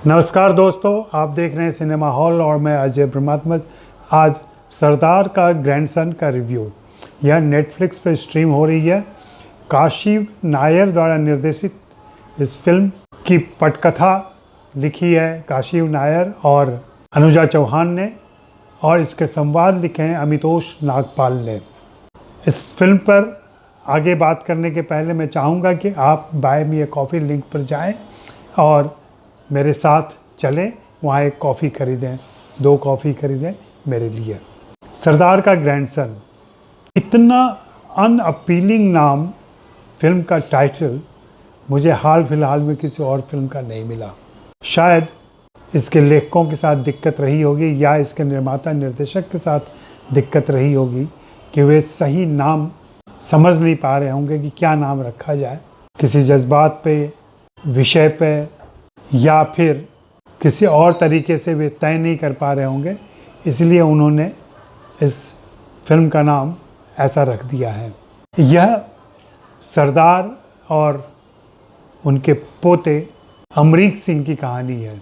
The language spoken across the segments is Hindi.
नमस्कार दोस्तों, आप देख रहे हैं सिनेमा हॉल और मैं अजय ब्रह्मात्मज। आज सरदार का ग्रैंडसन का रिव्यू यह नेटफ्लिक्स पर स्ट्रीम हो रही है। काशिव नायर द्वारा निर्देशित इस फिल्म की पटकथा लिखी है काशिव नायर और अनुजा चौहान ने, और इसके संवाद लिखे हैं अमितोष नागपाल ने। इस फिल्म पर आगे बात करने के पहले मैं चाहूँगा कि आप buy me a coffee link पर जाएं और मेरे साथ चलें, वहाँ एक कॉफ़ी खरीदें, 2 कॉफ़ी खरीदें मेरे लिए। सरदार का ग्रैंडसन, इतना अनअपीलिंग नाम फिल्म का टाइटल मुझे हाल फिलहाल में किसी और फिल्म का नहीं मिला। शायद इसके लेखकों के साथ दिक्कत रही होगी या इसके निर्माता निर्देशक के साथ दिक्कत रही होगी कि वे सही नाम समझ नहीं पा रहे होंगे कि क्या नाम रखा जाए। किसी जज्बात पे, विषय पे या फिर किसी और तरीके से वे तय नहीं कर पा रहे होंगे, इसलिए उन्होंने इस फिल्म का नाम ऐसा रख दिया है। यह सरदार और उनके पोते अमरीक सिंह की कहानी है।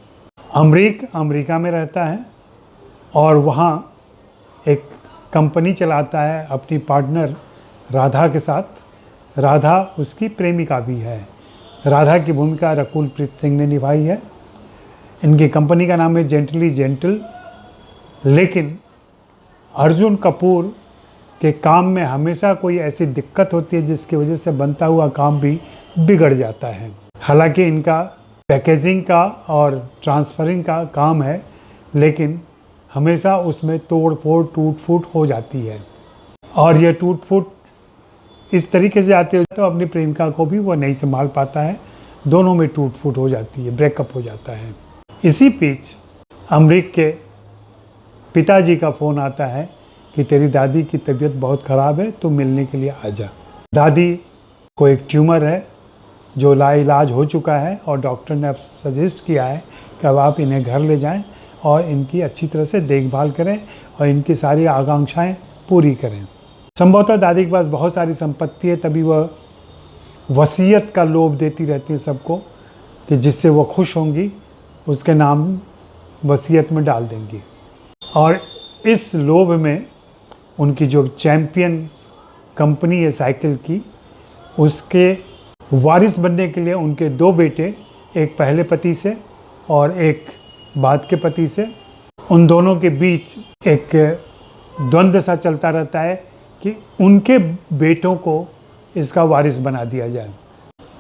अमरीक अमेरिका में रहता है और वहाँ एक कंपनी चलाता है अपनी पार्टनर राधा के साथ। राधा उसकी प्रेमिका भी है। राधा की भूमिका रकुल प्रीत सिंह ने निभाई है। इनकी कंपनी का नाम है जेंटली जेंटल। लेकिन अर्जुन कपूर के काम में हमेशा कोई ऐसी दिक्कत होती है जिसकी वजह से बनता हुआ काम भी बिगड़ जाता है। हालांकि इनका पैकेजिंग का और ट्रांसफरिंग का काम है, लेकिन हमेशा उसमें तोड़ फोड़ टूट फूट हो जाती है, और यह टूट फूट इस तरीके से आती है तो अपनी प्रेमिका को भी वो नहीं संभाल पाता है। दोनों में टूट फूट हो जाती है, ब्रेकअप हो जाता है। इसी बीच अमरीक के पिताजी का फ़ोन आता है कि तेरी दादी की तबीयत बहुत ख़राब है, तू मिलने के लिए आ जा। दादी को एक ट्यूमर है जो लाइलाज हो चुका है और डॉक्टर ने अब सजेस्ट किया है कि अब आप इन्हें घर ले जाएं और इनकी अच्छी तरह से देखभाल करें और इनकी सारी आकांक्षाएं पूरी करें। संभवतः दादी के पास बहुत सारी संपत्ति है, तभी वह वसीयत का लोभ देती रहती है सबको कि जिससे वो खुश होंगी उसके नाम वसीयत में डाल देंगी। और इस लोभ में उनकी जो चैम्पियन कंपनी है साइकिल की, उसके वारिस बनने के लिए उनके 2 बेटे, एक पहले पति से और एक बाद के पति से, उन दोनों के बीच एक द्वंद्व सा चलता रहता है कि उनके बेटों को इसका वारिस बना दिया जाए।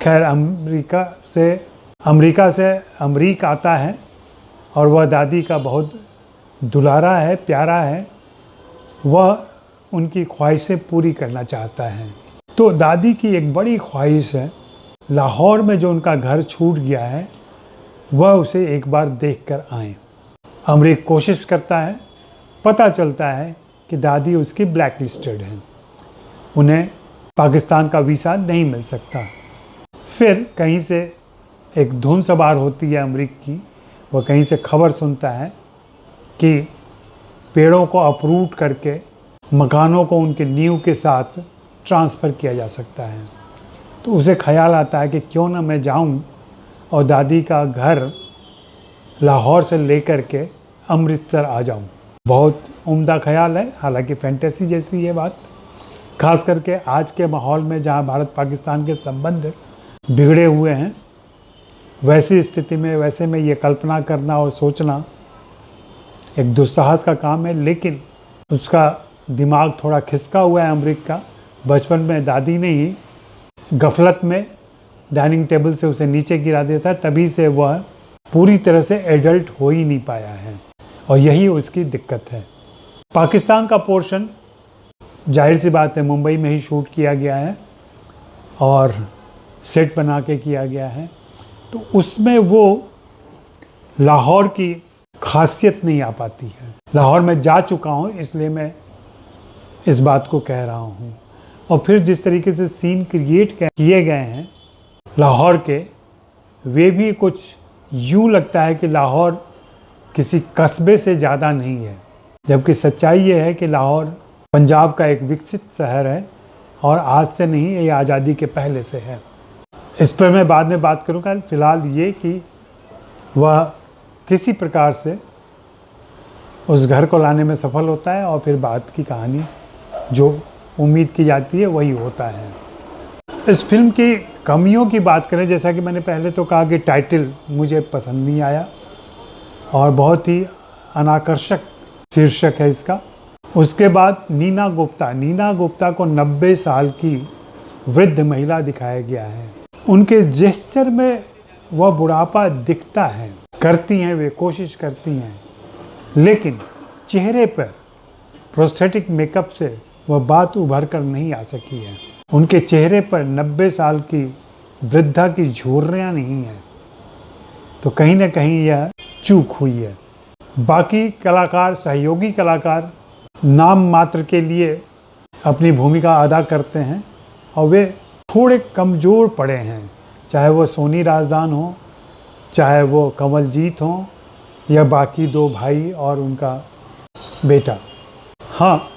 खैर, अमेरिका से अमरीक आता है और वह दादी का बहुत दुलारा है, प्यारा है। वह उनकी ख्वाहिशें पूरी करना चाहता है। तो दादी की एक बड़ी ख्वाहिश है, लाहौर में जो उनका घर छूट गया है वह उसे एक बार देख कर आएँ। अमरीक कोशिश करता है। पता चलता है कि दादी उसकी ब्लैक लिस्टेड है, उन्हें पाकिस्तान का वीज़ा नहीं मिल सकता। फिर कहीं से एक धुन सवार होती है अमरीक की। वह कहीं से खबर सुनता है कि पेड़ों को अपरूट करके मकानों को उनके नींव के साथ ट्रांसफ़र किया जा सकता है। तो उसे ख्याल आता है कि क्यों ना मैं जाऊं और दादी का घर लाहौर से लेकर के अमृतसर आ जाऊं। बहुत उम्दा ख्याल है, हालांकि फैंटेसी जैसी ये बात। खास करके आज के माहौल में जहां भारत पाकिस्तान के संबंध बिगड़े हुए हैं, वैसी स्थिति में वैसे में ये कल्पना करना और सोचना एक दुस्साहस का काम है। लेकिन उसका दिमाग थोड़ा खिसका हुआ है अमरीक का। बचपन में दादी ने ही गफलत में डाइनिंग टेबल से उसे नीचे गिरा दिया था, तभी से वह पूरी तरह से एडल्ट हो ही नहीं पाया है, और यही उसकी दिक्कत है। पाकिस्तान का पोर्शन जाहिर सी बात है मुंबई में ही शूट किया गया है और सेट बना के किया गया है, तो उसमें वो लाहौर की खासियत नहीं आ पाती है। लाहौर में जा चुका हूँ इसलिए मैं इस बात को कह रहा हूँ। और फिर जिस तरीके से सीन क्रिएट किए गए हैं लाहौर के, वे भी कुछ यूँ लगता है कि लाहौर किसी कस्बे से ज़्यादा नहीं है, जबकि सच्चाई ये है कि लाहौर पंजाब का एक विकसित शहर है और आज से नहीं, ये आज़ादी के पहले से है। इस पर मैं बाद में बात करूँगा। फ़िलहाल ये कि वह किसी प्रकार से उस घर को लाने में सफल होता है और फिर बाद की कहानी जो उम्मीद की जाती है वही होता है। इस फिल्म की कमियों की बात करें, जैसा कि मैंने पहले तो कहा कि टाइटल मुझे पसंद नहीं आया और बहुत ही अनाकर्षक शीर्षक है इसका। उसके बाद नीना गुप्ता को 90 साल की वृद्ध महिला दिखाया गया है। उनके जेस्चर में वह बुढ़ापा दिखता है, करती हैं वे कोशिश करती हैं, लेकिन चेहरे पर प्रोस्थेटिक मेकअप से वह बात उभर कर नहीं आ सकी है। उनके चेहरे पर 90 साल की वृद्धा की झुर्रियां नहीं हैं, तो कहीं ना कहीं यह चूक हुई है। बाकी कलाकार, सहयोगी कलाकार नाम मात्र के लिए अपनी भूमिका अदा करते हैं और वे थोड़े कमज़ोर पड़े हैं, चाहे वो सोनी राजदान हो, चाहे वो कमलजीत हो, या बाकी दो भाई और उनका बेटा। हाँ,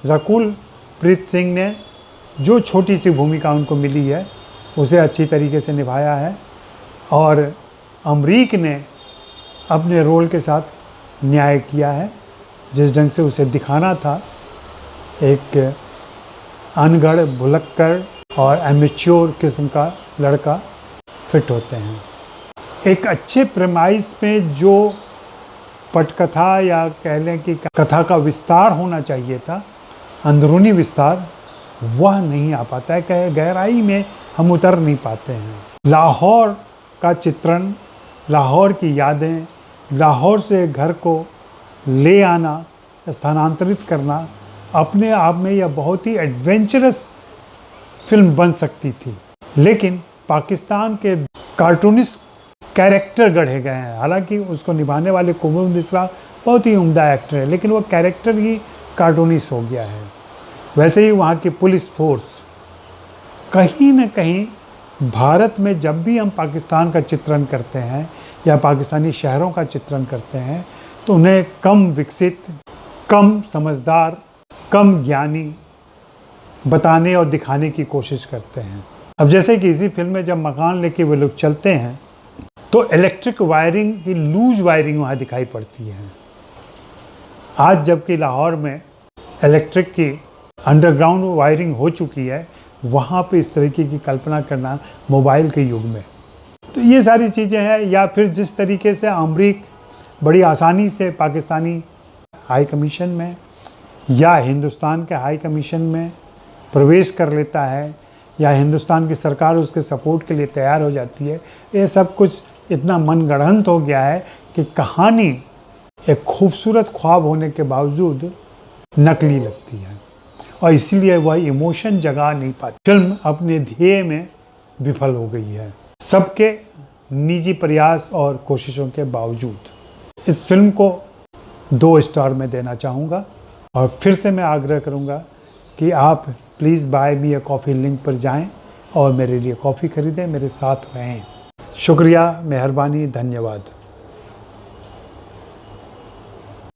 रकुल प्रीत सिंह ने जो छोटी सी भूमिका उनको मिली है उसे अच्छी तरीके से निभाया है और अमरीक ने अपने रोल के साथ न्याय किया है। जिस ढंग से उसे दिखाना था, एक अनगढ़, भुलक्कड़ और एमेच्योर किस्म का लड़का फिट होते हैं। एक अच्छे प्रेमाइस में जो पटकथा या कह लें कि कथा का विस्तार होना चाहिए था, अंदरूनी विस्तार, वह नहीं आ पाता है। गहराई में हम उतर नहीं पाते हैं। लाहौर का चित्रण, लाहौर की यादें, लाहौर से घर को ले आना, स्थानांतरित करना, अपने आप में यह बहुत ही एडवेंचरस फिल्म बन सकती थी, लेकिन पाकिस्तान के कार्टूनिस्ट कैरेक्टर गढ़े गए हैं। हालांकि उसको निभाने वाले कुमुद मिश्रा बहुत ही उम्दा एक्टर है, लेकिन वो कैरेक्टर ही कार्टूनिस्ट हो गया है। वैसे ही वहाँ की पुलिस फोर्स, कहीं न कहीं भारत में जब भी हम पाकिस्तान का चित्रण करते हैं या पाकिस्तानी शहरों का चित्रण करते हैं तो उन्हें कम विकसित, कम समझदार, कम ज्ञानी बताने और दिखाने की कोशिश करते हैं। अब जैसे कि इसी फिल्म में जब मकान लेके वे लोग चलते हैं तो इलेक्ट्रिक वायरिंग की लूज वायरिंग वहाँ दिखाई पड़ती है। आज जबकि लाहौर में इलेक्ट्रिक की अंडरग्राउंड वायरिंग हो चुकी है, वहाँ पे इस तरीके की कल्पना करना मोबाइल के युग में, तो ये सारी चीज़ें हैं। या फिर जिस तरीके से अमरीक बड़ी आसानी से पाकिस्तानी हाई कमीशन में या हिंदुस्तान के हाई कमीशन में प्रवेश कर लेता है या हिंदुस्तान की सरकार उसके सपोर्ट के लिए तैयार हो जाती है, ये सब कुछ इतना मनगढ़ंत हो गया है कि कहानी एक खूबसूरत ख्वाब होने के बावजूद नकली लगती है और इसीलिए वह इमोशन जगा नहीं पाती। फिल्म अपने ध्येय में विफल हो गई है, सबके निजी प्रयास और कोशिशों के बावजूद। इस फिल्म को 2 स्टार में देना चाहूँगा और फिर से मैं आग्रह करूँगा कि आप please buy me a coffee link पर जाएं और मेरे लिए कॉफ़ी ख़रीदें, मेरे साथ रहें। शुक्रिया, मेहरबानी, धन्यवाद।